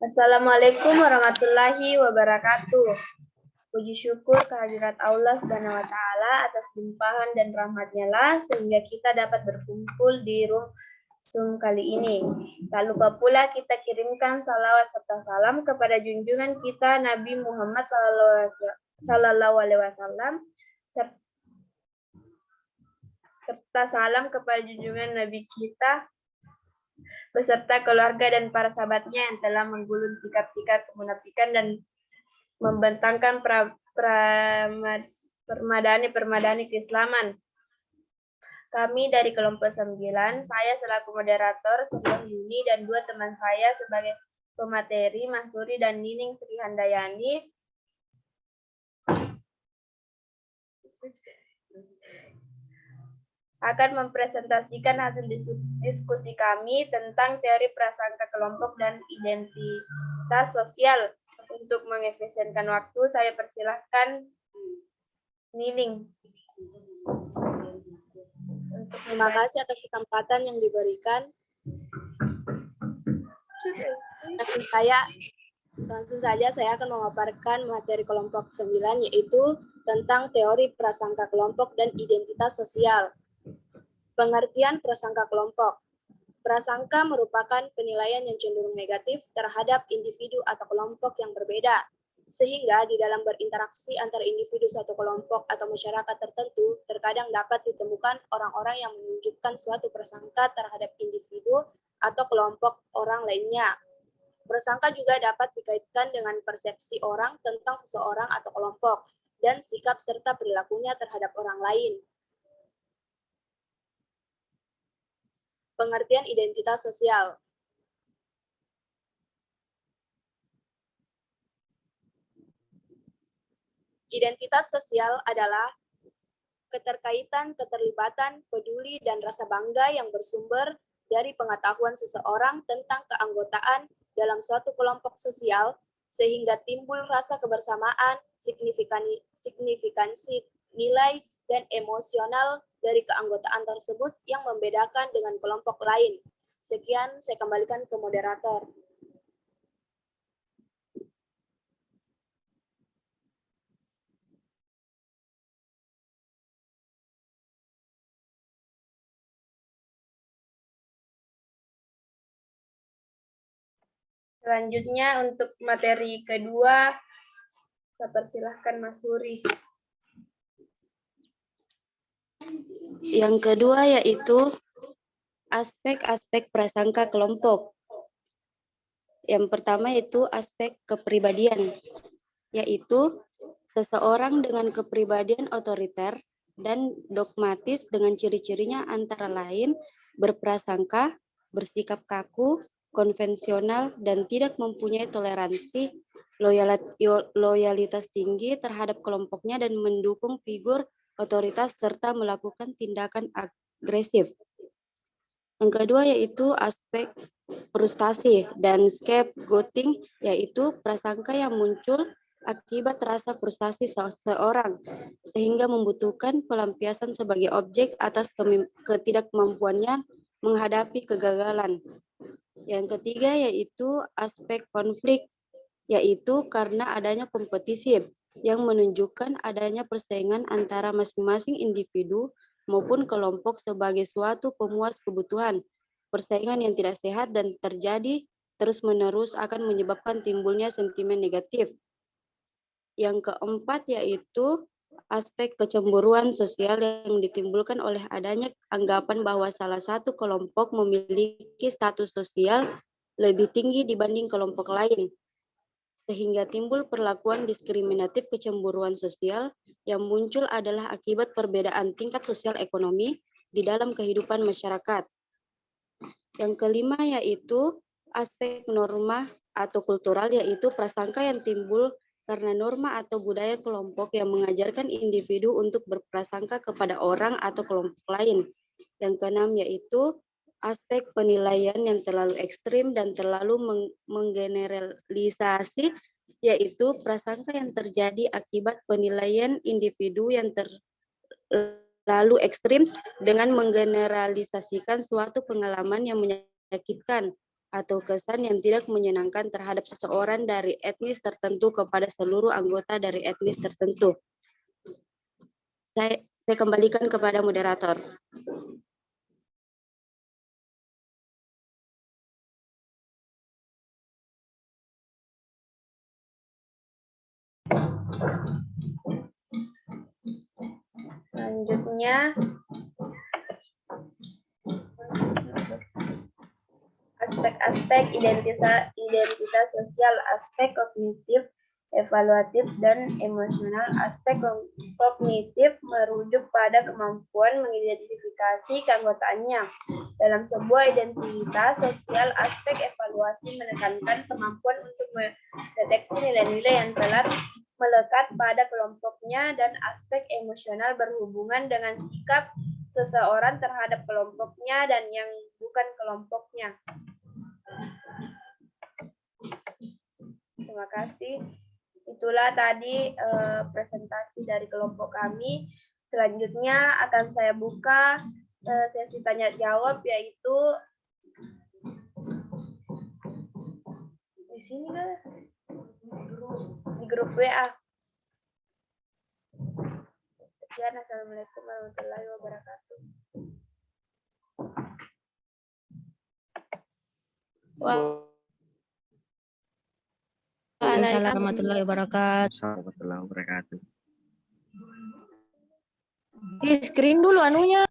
Assalamualaikum warahmatullahi wabarakatuh. Puji syukur kehadirat Allah Subhanahu wa Ta'ala atas limpahan dan rahmat-Nya lah sehingga kita dapat berkumpul di Zoom kali ini. Tak lupa pula kita kirimkan salawat serta salam kepada junjungan kita Nabi Muhammad Sallallahu Alaihi Wasallam serta salam kepada junjungan Nabi kita beserta keluarga dan para sahabatnya yang telah menggulung tikar-tikar kemunafikan dan membentangkan permadani keislaman. Kami dari kelompok 9, saya selaku moderator, Sebelum Yuni, dan 2 teman saya sebagai pemateri, Mahsuri dan Nining Sri Handayani, akan mempresentasikan hasil diskusi kami tentang teori prasangka kelompok dan identitas sosial. Untuk mengefisienkan waktu, saya persilahkan Nining. Terima kasih atas kesempatan yang diberikan. Langsung saja saya akan memaparkan materi kelompok 9, yaitu tentang teori prasangka kelompok dan identitas sosial. Pengertian prasangka kelompok. Prasangka merupakan penilaian yang cenderung negatif terhadap individu atau kelompok yang berbeda, sehingga di dalam berinteraksi antara individu suatu kelompok atau masyarakat tertentu, terkadang dapat ditemukan orang-orang yang menunjukkan suatu prasangka terhadap individu atau kelompok orang lainnya. Prasangka juga dapat dikaitkan dengan persepsi orang tentang seseorang atau kelompok, dan sikap serta perilakunya terhadap orang lain. Pengertian identitas sosial. Identitas sosial adalah keterkaitan, keterlibatan, peduli, dan rasa bangga yang bersumber dari pengetahuan seseorang tentang keanggotaan dalam suatu kelompok sosial, sehingga timbul rasa kebersamaan, signifikansi nilai, dan emosional dari keanggotaan tersebut yang membedakan dengan kelompok lain. Sekian, saya kembalikan ke moderator. Selanjutnya untuk materi kedua, saya persilahkan Mas Huri. Yang kedua yaitu aspek-aspek prasangka kelompok. Yang pertama yaitu aspek kepribadian, yaitu seseorang dengan kepribadian otoriter dan dogmatis dengan ciri-cirinya antara lain berprasangka, bersikap kaku, konvensional, dan tidak mempunyai toleransi, loyalitas tinggi terhadap kelompoknya dan mendukung figur otoritas serta melakukan tindakan agresif. Yang kedua yaitu aspek frustasi dan scapegoating, yaitu prasangka yang muncul akibat rasa frustasi seseorang sehingga membutuhkan pelampiasan sebagai objek atas ketidakmampuannya menghadapi kegagalan. Yang ketiga yaitu aspek konflik, yaitu karena adanya kompetisi yang menunjukkan adanya persaingan antara masing-masing individu maupun kelompok sebagai suatu pemuas kebutuhan. Persaingan yang tidak sehat dan terjadi terus-menerus akan menyebabkan timbulnya sentimen negatif. Yang keempat yaitu aspek kecemburuan sosial yang ditimbulkan oleh adanya anggapan bahwa salah satu kelompok memiliki status sosial lebih tinggi dibanding kelompok lain, sehingga timbul perlakuan diskriminatif. Kecemburuan sosial yang muncul adalah akibat perbedaan tingkat sosial ekonomi di dalam kehidupan masyarakat. Yang kelima yaitu aspek norma atau kultural, yaitu prasangka yang timbul karena norma atau budaya kelompok yang mengajarkan individu untuk berprasangka kepada orang atau kelompok lain. Yang keenam yaitu aspek penilaian yang terlalu ekstrim dan terlalu menggeneralisasi, yaitu prasangka yang terjadi akibat penilaian individu yang terlalu ekstrim dengan menggeneralisasikan suatu pengalaman yang menyakitkan atau kesan yang tidak menyenangkan terhadap seseorang dari etnis tertentu kepada seluruh anggota dari etnis tertentu. Saya kembalikan kepada moderator. Selanjutnya, aspek-aspek identitas sosial, aspek kognitif, evaluatif, dan emosional. Aspek kognitif merujuk pada kemampuan mengidentifikasi keanggotaannya. Dalam sebuah identitas sosial, aspek evaluasi menekankan kemampuan untuk mendeteksi nilai-nilai yang telah melekat pada kelompoknya, dan aspek emosional berhubungan dengan sikap seseorang terhadap kelompoknya dan yang bukan kelompoknya. Terima kasih. Itulah tadi presentasi dari kelompok kami. Selanjutnya akan saya buka sesi tanya jawab, yaitu di sini kan, di grup WA. Sekian, assalamualaikum warahmatullahi wabarakatuh. Waalaikumsalam warahmatullahi wabarakatuh. Warahmatullahi wabarakatuh. Di screen dulu anunya.